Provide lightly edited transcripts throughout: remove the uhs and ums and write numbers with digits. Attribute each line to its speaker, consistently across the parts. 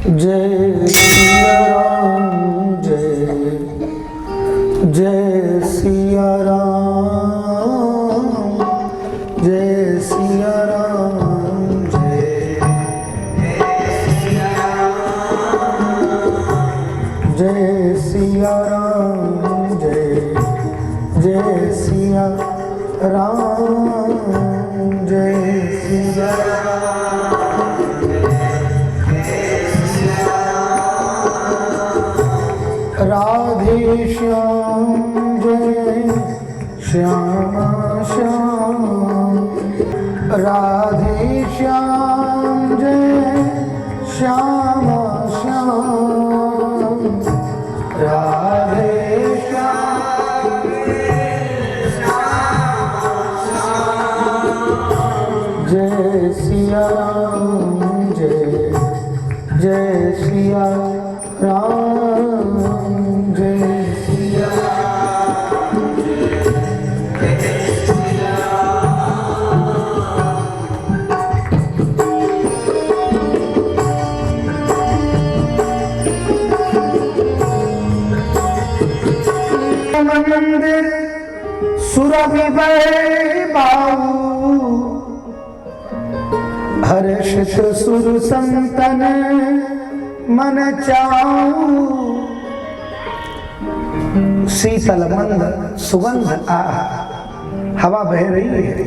Speaker 1: जय सिया राम, जय जय सिया राम, जय सिया राम, जय सिया राम, जय सिया राम, जय जय सिया राम, जय सिया राम। राधे श्याम जय श्याम श्याम, राधे श्याम जय श्याम श्याम, राधे श्याम जय सिया राम, जय जय सिया राम, जय सिया मंदिर सुरभि बाऊ, हर्षित सुर संतन मन चाऊ, शीतल मंद सुगंध आ, हवा बह रही है।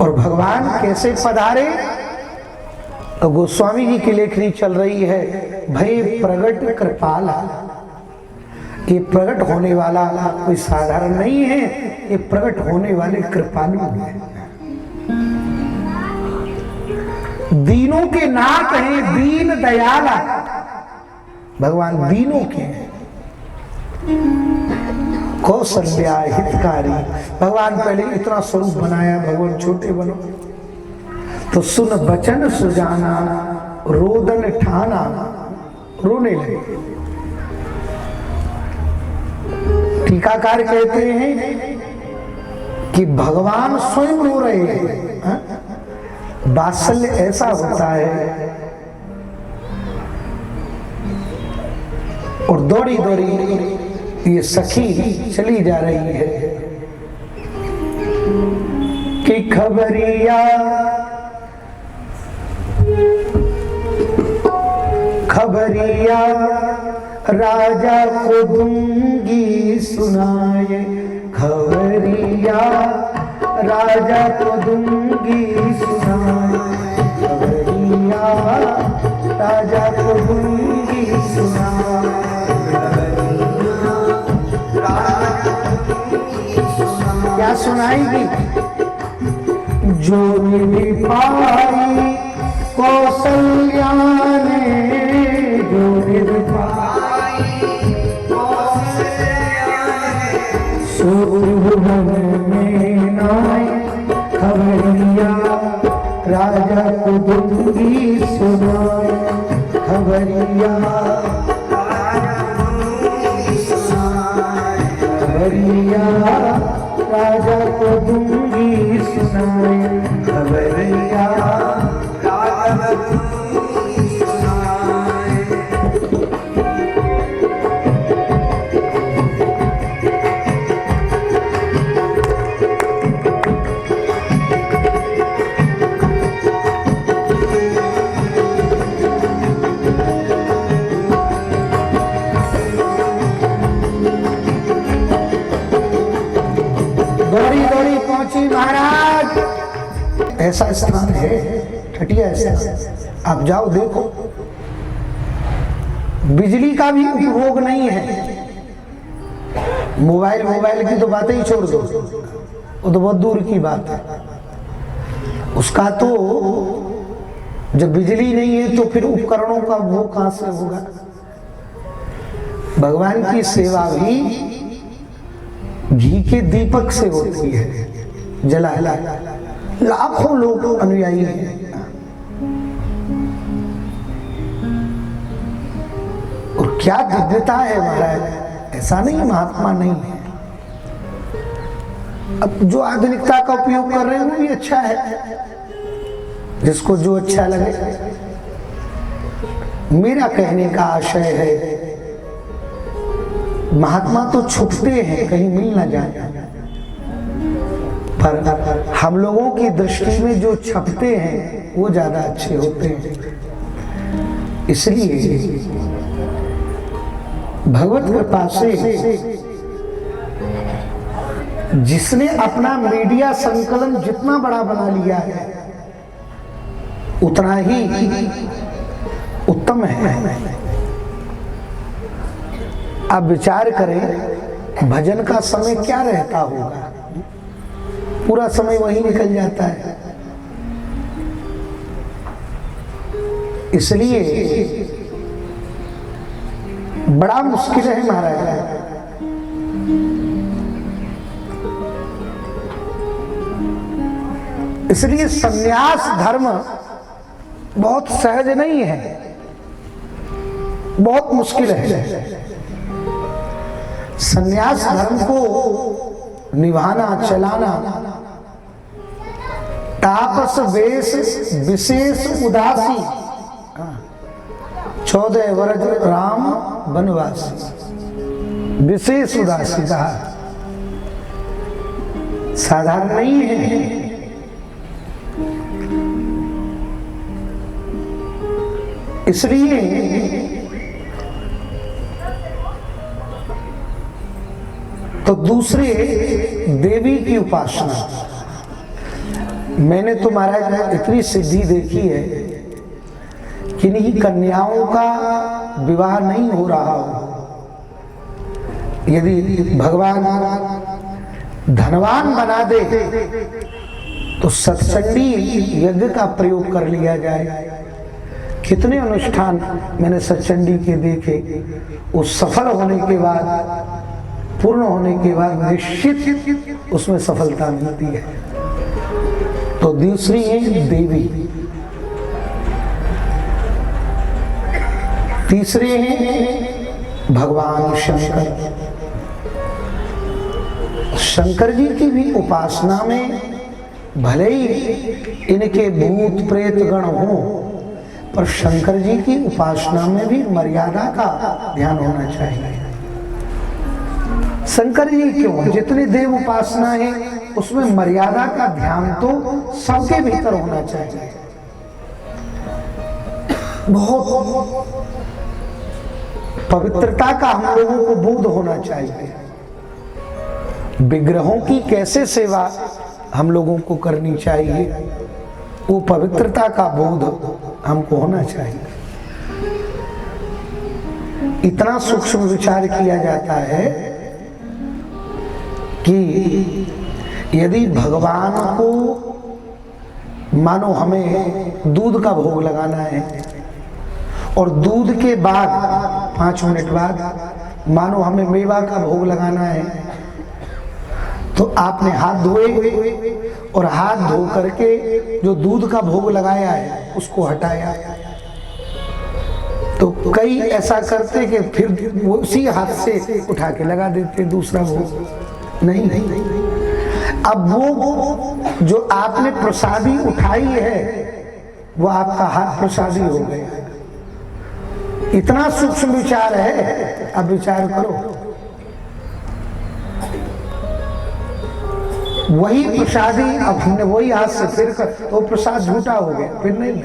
Speaker 1: और भगवान कैसे पधारे, तो गोस्वामी जी की लेखनी चल रही है, भय प्रगट कृपाला। ये प्रकट होने वाला कोई साधारण नहीं है, ये प्रकट होने वाले कृपालु हैं। दीनों के नाथ हैं, दीन दयाला। भगवान दीनों के हैं, कौशल्या हितकारी। भगवान पहले इतना स्वरूप बनाया, भगवान छोटे बनो तो सुन बचन सुजाना, रोदन ठाना, रोने लगे। टीकाकार कहते हैं कि भगवान स्वयं रो रहे हैं। वात्सल्य ऐसा होता है। और दौड़ी दौड़ी ये सखी चली जा रही है कि खबरिया खबरिया राजा को दूंगी सुनाए, खबरिया राजा को दूंगी सुनाए, खबरिया राजा को दूंगी सुनाए, क्या सुनाएगी? जो निधि पाई कौशल्या ने, जो निधि पाई सुभुवन में नाई, खबरिया राजा को दूंगी सुनाए, खबरिया खबरिया राजा को दूंगी सुनाए, खबरिया राजा को दूंगी सुनाए। दौड़ी दौड़ी पहुंची महाराज। ऐसा स्थान है, ठटिया ऐसा, आप जाओ देखो। बिजली का भी उपभोग नहीं है। मोबाइल की तो बातें ही छोड़ दो, वो तो बहुत दूर की बात है। उसका तो जब बिजली नहीं है तो फिर उपकरणों का उपभोग कहां से होगा। भगवान की सेवा भी घी के दीपक से होती है, जला लाखों लोग अनुयायी हैं। और क्या दिव्यता है महाराज, ऐसा नहीं महात्मा नहीं है। अब जो आधुनिकता का उपयोग कर रहे हैं वो भी अच्छा है, जिसको जो अच्छा लगे। मेरा कहने का आशय है, महात्मा तो छुपते हैं कहीं मिल ना जाए, पर हम लोगों की दृष्टि में जो छपते हैं वो ज्यादा अच्छे होते हैं। इसलिए भगवत कृपा से जिसने अपना मीडिया संकलन जितना बड़ा बना लिया है उतना ही उत्तम है। अब विचार करें, भजन का समय क्या रहता होगा, पूरा समय वही निकल जाता है। इसलिए बड़ा मुश्किल है महाराज। इसलिए संन्यास धर्म बहुत सहज नहीं है, बहुत मुश्किल है। संन्यास धर्म को निभाना, चलाना, तापस वेश विशेष उदासी, 14 वर्ष राम वनवासी, विशेष उदासी कहा, साधारण नहीं है। इसलिए तो दूसरे देवी की उपासना, मैंने तो महाराज इतनी सिद्धि देखी है कि नहीं कन्याओं का विवाह नहीं हो रहा हो, यदि भगवान धनवान बना दे तो सत्संगी यज्ञ का प्रयोग कर लिया जाए। कितने अनुष्ठान मैंने सत्संगी के देखे, वो सफल होने के बाद, पूर्ण होने के बाद निश्चित उसमें सफलता मिलती है। तो दूसरी है देवी, तीसरे हैं भगवान शंकर। शंकर जी की भी उपासना में भले ही इनके भूत प्रेत गण हो, पर शंकर जी की उपासना में भी मर्यादा का ध्यान होना चाहिए। शंकर जी क्यों, जितनी देव उपासना है उसमें मर्यादा का ध्यान तो सबके भीतर होना चाहिए। बहुत पवित्रता का हम लोगों को बोध होना चाहिए। विग्रहों की कैसे सेवा हम लोगों को करनी चाहिए, वो पवित्रता का बोध हमको होना चाहिए। इतना सूक्ष्म विचार किया जाता है कि यदि भगवान को मानो हमें दूध का भोग लगाना है और दूध के बाद 5 मिनट बाद मानो हमें मेवा का भोग लगाना है, तो आपने हाथ धोए और हाथ धो करके जो दूध का भोग लगाया है उसको हटाया। तो कई ऐसा करते कि फिर वो उसी हाथ से उठा के लगा देते दूसरा भोग। नहीं, अब वो जो आपने प्रसादी उठाई है वो आपका हाथ प्रसादी हो गया। इतना सूक्ष्म विचार है, अब विचार करो। वही प्रसादी अब हमने वही हाथ से फिर कर तो प्रसाद झूठा हो गया, फिर नहीं,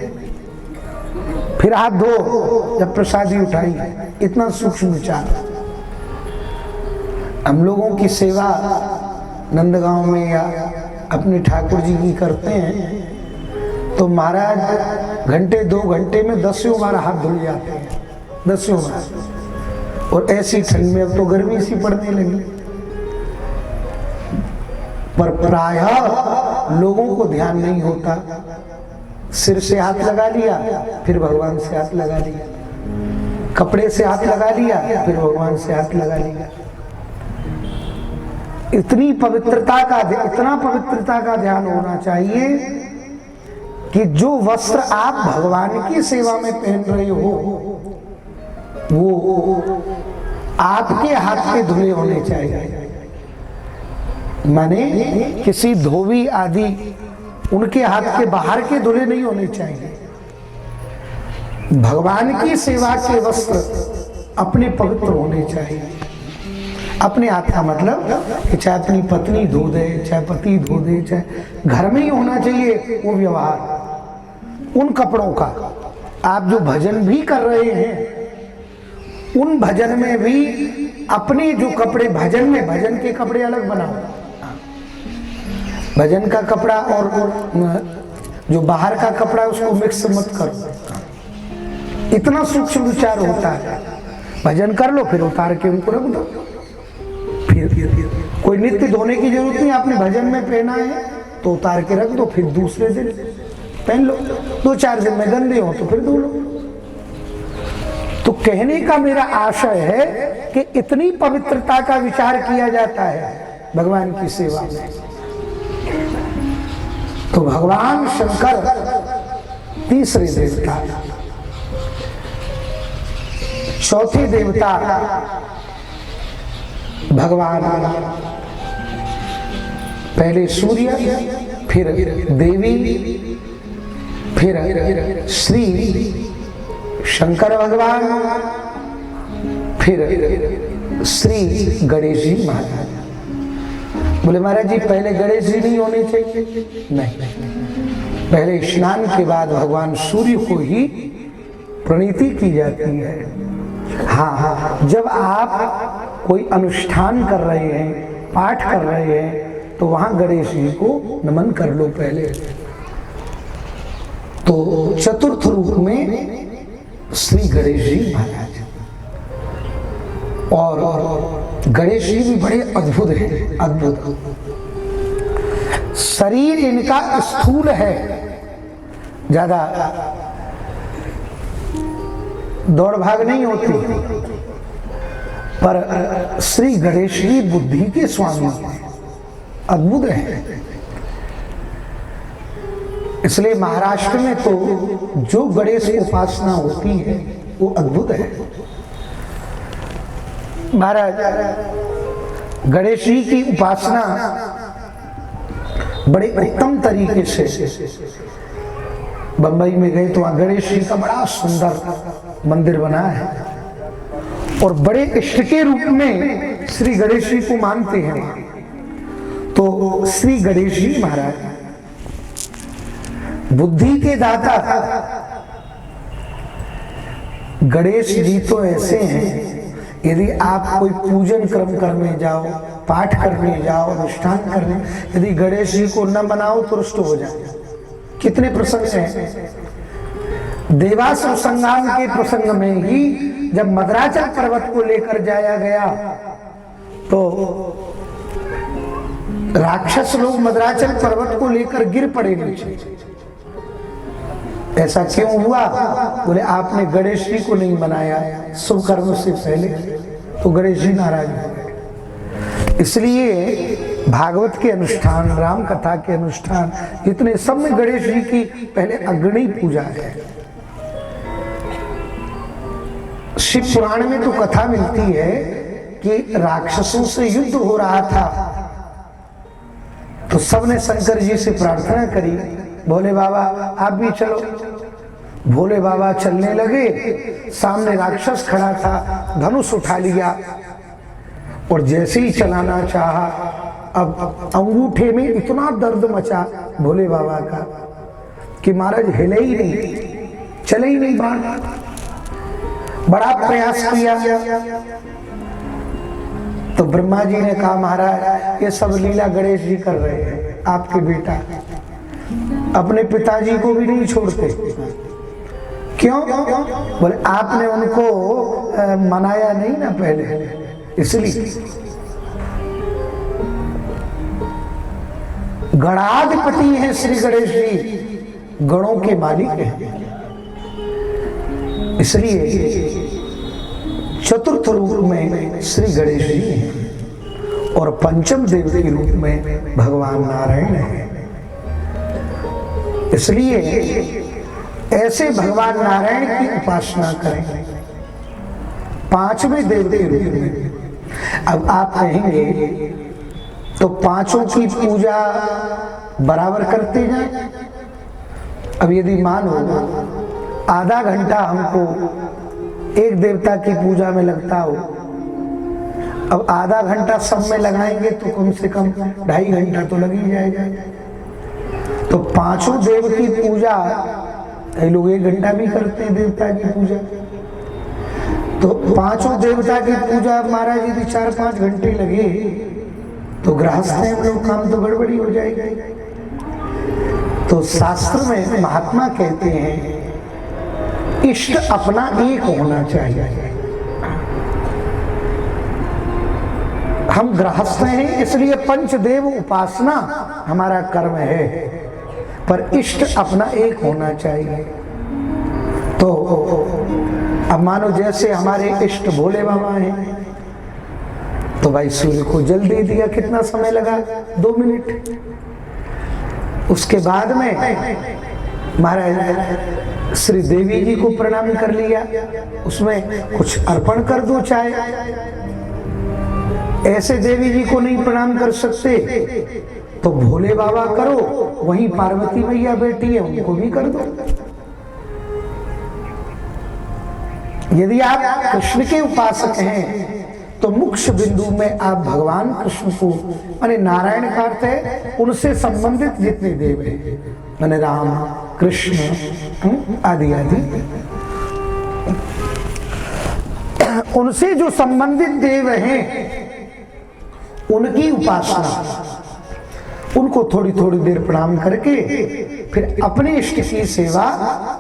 Speaker 1: फिर हाथ धो जब प्रसादी उठाई। इतना सूक्ष्म विचार। हम लोगों की सेवा नंदगांव में या अपने ठाकुर जी की करते हैं तो महाराज घंटे 2 घंटे में 10 बार हाथ धुल जाते हैं, 10 बार। और ऐसी ठंड में अब तो गर्मी सी पड़ने लगी, पर प्रायः लोगों को ध्यान नहीं होता। सिर से हाथ लगा लिया, फिर भगवान से हाथ लगा लिया, कपड़े से हाथ लगा लिया, फिर भगवान से हाथ लगा लिया। इतना पवित्रता का ध्यान होना चाहिए कि जो वस्त्र आप भगवान की सेवा में पहन रहे हो वो आपके हाथ के धुले होने चाहिए। माने किसी धोबी आदि उनके हाथ के बाहर के धुले नहीं होने चाहिए। भगवान की सेवा के वस्त्र अपने पवित्र होने चाहिए। अपने हाथ का मतलब कि चाहे अपनी पत्नी धो दे, चाहे पति धो दे, चाहे घर में ही होना चाहिए वो व्यवहार। उन कपड़ों का आप जो भजन भी कर रहे हैं, उन भजन में भी अपने जो कपड़े भजन में, भजन के कपड़े अलग बनाओ। भजन का कपड़ा और जो बाहर का कपड़ा उसको मिक्स मत करो। इतना सूक्ष्म विचार होता है। भजन कर लो फिर उतार के उनको रख दो। फिर कोई नित्य धोने की जरूरत नहीं। आपने भजन में पहना है तो उतार के रख दो, फिर दूसरे दिन पहन लो। 2-4 दिन में गंदे हो तो फिर धो लो। तो कहने का मेरा आशय है कि इतनी पवित्रता का विचार किया जाता है भगवान की सेवा में। तो भगवान शंकर तीसरे देवता, चौथे देवता भगवान, पहले सूर्य, फिर देवी, फिर श्री शंकर भगवान, फिर श्री गणेश जी महाराज। बोले महाराज जी पहले गणेश जी नहीं होने चाहिए? नहीं, पहले स्नान के बाद भगवान सूर्य को ही प्रणीति की जाती है। हाँ, जब आप कोई अनुष्ठान कर रहे हैं, पाठ कर रहे हैं, तो वहां गणेश जी को नमन कर लो पहले। तो चतुर्थ रूप में श्री गणेश जी महाराज, और गणेश जी भी बड़े अद्भुत हैं, अद्भुत। शरीर इनका स्थूल है, ज्यादा दौड़ भाग नहीं होती, पर श्री गणेश जी बुद्धि के स्वामी हैं, अद्भुत हैं। इसलिए महाराष्ट्र में तो जो गणेश उपासना होती है वो अद्भुत है। महाराज गणेश जी की उपासना बड़े उत्तम तरीके से, बंबई में गए तो वहां गणेश जी का बड़ा सुंदर मंदिर बना है और बड़े इष्ट के रूप में श्री गणेश जी को मानते हैं। तो श्री गणेश जी महाराज बुद्धि के दाता। गणेश जी तो ऐसे हैं, यदि आप कोई पूजन क्रम करने जाओ, पाठ करने जाओ, अनुष्ठान करने, यदि गणेश जी को न मनाओ तो रुष्ट हो जाए। कितने प्रसंग हैं। देवासुर संग्राम के प्रसंग में ही जब मद्राचल पर्वत को लेकर जाया गया तो राक्षस लोग मद्राचल पर्वत को लेकर गिर पड़े नीचे। ऐसा क्यों हुआ? बोले आपने गणेश जी को नहीं बनाया शुभ कर्म से पहले, तो गणेश जी नाराज हो गए। इसलिए भागवत के अनुष्ठान, राम कथा के अनुष्ठान, जितने सब में गणेश जी की पहले अग्रणी पूजा है। शिव पुराण में तो कथा मिलती है कि राक्षसों से युद्ध हो रहा था, तो सबने शंकर जी से प्रार्थना करी, भोले बाबा आप भी चलो। भोले बाबा चलने लगे, सामने राक्षस खड़ा था, धनुष उठा लिया और जैसे ही चलाना चाहा, अब अंगूठे में इतना दर्द मचा भोले बाबा का कि महाराज हिले ही नहीं, चले ही नहीं बाण। बड़ा प्रयास किया तो ब्रह्मा जी ने कहा महाराज ये सब लीला गणेश जी कर रहे हैं, आपके बेटा अपने पिताजी को भी नहीं छोड़ते। क्यों? बोले आपने उनको मनाया नहीं ना पहले, इसलिए। गणाधिपति हैं श्री गणेश जी, गणों के मालिक हैं, इसलिए चतुर्थ रूप में श्री गणेश जी हैं और पंचम देव के रूप में भगवान नारायण हैं। इसलिए ऐसे भगवान नारायण की उपासना करें पांचवें देव के रूप में। अब आप कहेंगे तो पांचों की पूजा बराबर करते जाए। अब यदि मानो आधा घंटा हमको एक देवता की पूजा में लगता हो, अब आधा घंटा सब में लगाएंगे तो कम से कम 2.5 घंटा तो लग ही जाएगा। तो पांचों देव की पूजा, ये लोग 1 घंटा भी करते हैं देवता की पूजा, तो पांचों देवता की पूजा महाराज यदि 4-5 घंटे लगे तो गृहस्थ हैं हम लोग, काम तो गड़बड़ी हो जाएगी। तो शास्त्र में महात्मा कहते हैं इष्ट अपना एक होना चाहिए। हम गृहस्थ हैं इसलिए पंचदेव उपासना हमारा कर्म है, पर इष्ट अपना एक होना चाहिए। तो अब मानो जैसे हमारे इष्ट भोले बाबा हैं, तो भाई सूर्य को जल दे दिया, कितना समय लगा? 2 मिनट। उसके बाद में महाराज श्री देवी जी को प्रणाम कर लिया, उसमें कुछ अर्पण कर दो चाहे। ऐसे देवी जी को नहीं प्रणाम कर सकते तो भोले बाबा करो, वहीं पार्वती मैया बैठी है उनको भी कर दो। यदि आप कृष्ण के उपासक हैं तो मुख्य बिंदु में आप भगवान कृष्ण को, माने नारायण का अर्थ है उनसे संबंधित जितने देव हैं, माने राम कृष्ण आदि आदि, उनसे जो संबंधित देव हैं उनकी उपासना, उनको थोड़ी थोड़ी देर प्रणाम करके फिर अपने इष्ट की सेवा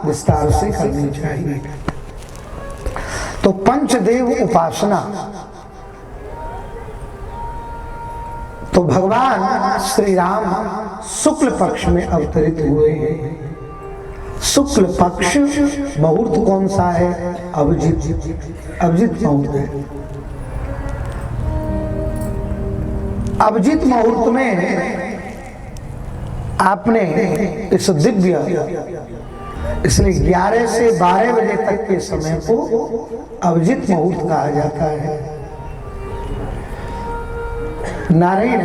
Speaker 1: विस्तार से करनी चाहिए। तो पंचदेव उपासना, तो भगवान श्री राम शुक्ल पक्ष में अवतरित हुए हैं। शुक्ल पक्ष मुहूर्त कौन सा है? अभिजित मुहूर्त है। अभिजित मुहूर्त में आपने इस दिव्य, इसलिए 11 से 12 बजे तक के समय को अभिजित मुहूर्त कहा जाता है। नारायण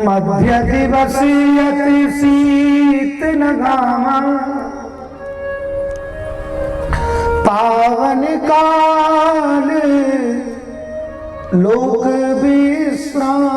Speaker 1: मध्य दिवस अति शीत न घामा, पावन काल लोक विश्राम,